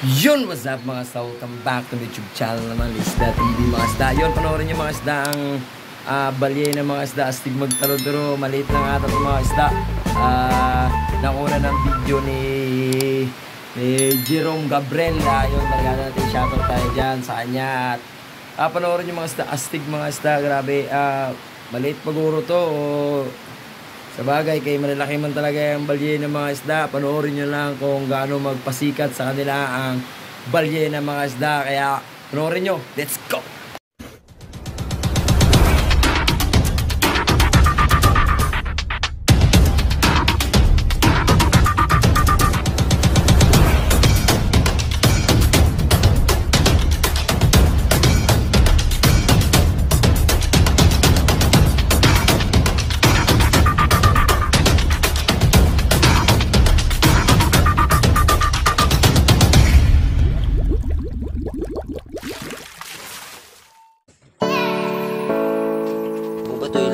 Yun, what's up mga isda? Welcome back to my YouTube channel naman, Isda TV mga isda. Yun, panoorin nyo mga isda ang balye ng mga isda. Astig magtalo-talo, maliit lang ata itong mga isda. Nakuna ng video ni Jerome Gabriel. Yun, talaga natin shoutout tayo dyan sa kanya. At panoorin nyo mga isda, astig mga isda. Grabe, maliit paguro to. Sa bagay, kay malalaki man talaga yung balye ng mga isda. Panoorin nyo lang kung gaano magpasikat sa kanila ang balye ng mga isda. Kaya panoorin nyo. Let's go!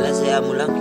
Saya mo lang.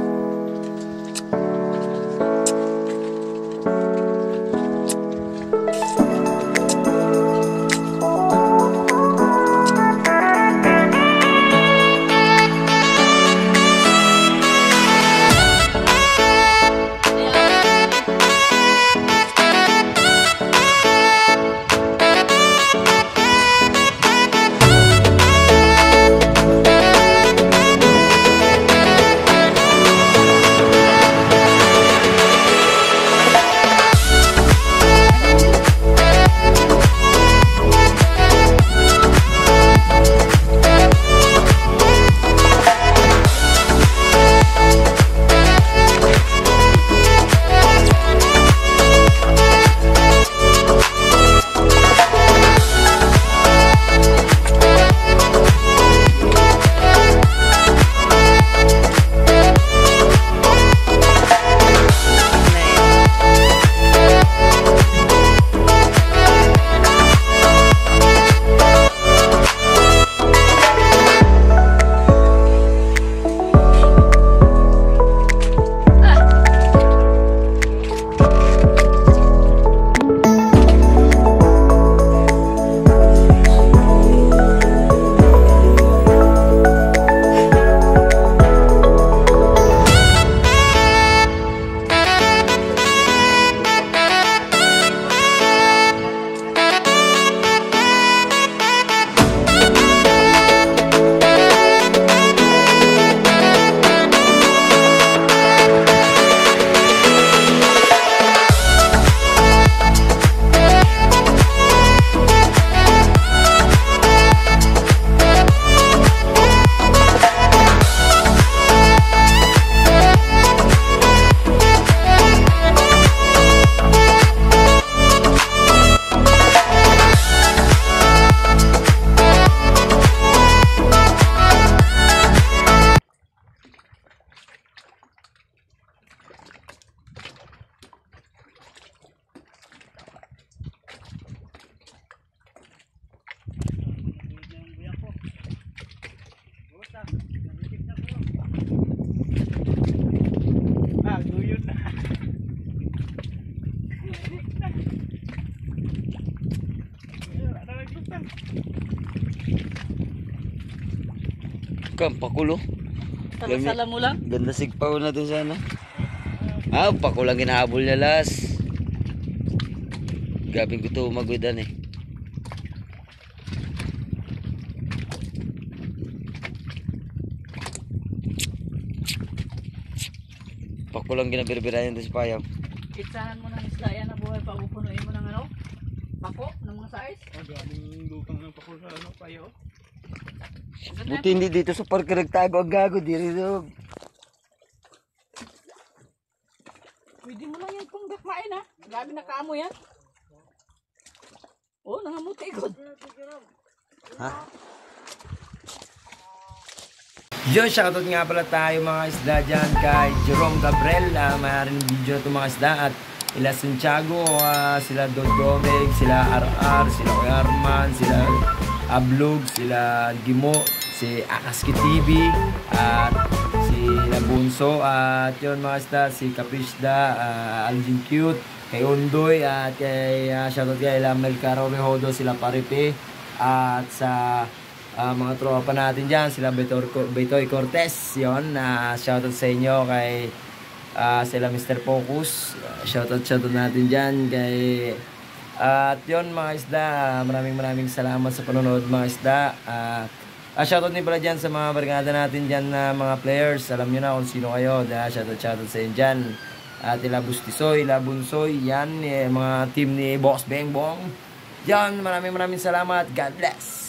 Kam, pakulo. Sala mo lang. Ganda sigpaw na to sana. Pakulang ginahabol niya las. Gabing ko to magwidan eh. Pakulang ginabirbirayan to si Payaw. Kitsahan mo ng isda yan na buhay pa upunuin mo ng ano? Pako ng mga size. Daming lutang ng pakul sa ano, Payaw. Buti hindi dito sa parke nagtago ang gago. Dito. Pwede mo lang yung punggak main ha. Grabe na kaamo yan. Oh, nangamuti ko. Ha? Yun, shoutout nga pala tayo mga isda dyan kay Jerome Gabriel. Maaaring video na itong mga isda at ila Santiago, sila Dodobeg, sila RR, sila Arman, sila Ablog, sila Gimo, si Akaski TV, at si Nabunso, at yun mga isda, si Kapisda, Alvin Cute, kay Undoy, at kay shoutout kay Lamel Caro Rehodo, sila Paripe, at sa mga tropa natin dyan, sila Betoy Cortez, yun, shoutout sa inyo, kay sila Mr. Focus, shoutout natin dyan, kay at yun mga isda, maraming salamat sa panonood mga isda. Shoutout din pala dyan sa mga barkada natin dyan na mga players. Alam nyo na kung sino kayo. Shoutout sa inyo dyan. At ila Bustisoy, ila Bunsoy, yan, mga team ni Boss Beng Bong. Yan, maraming salamat. God bless.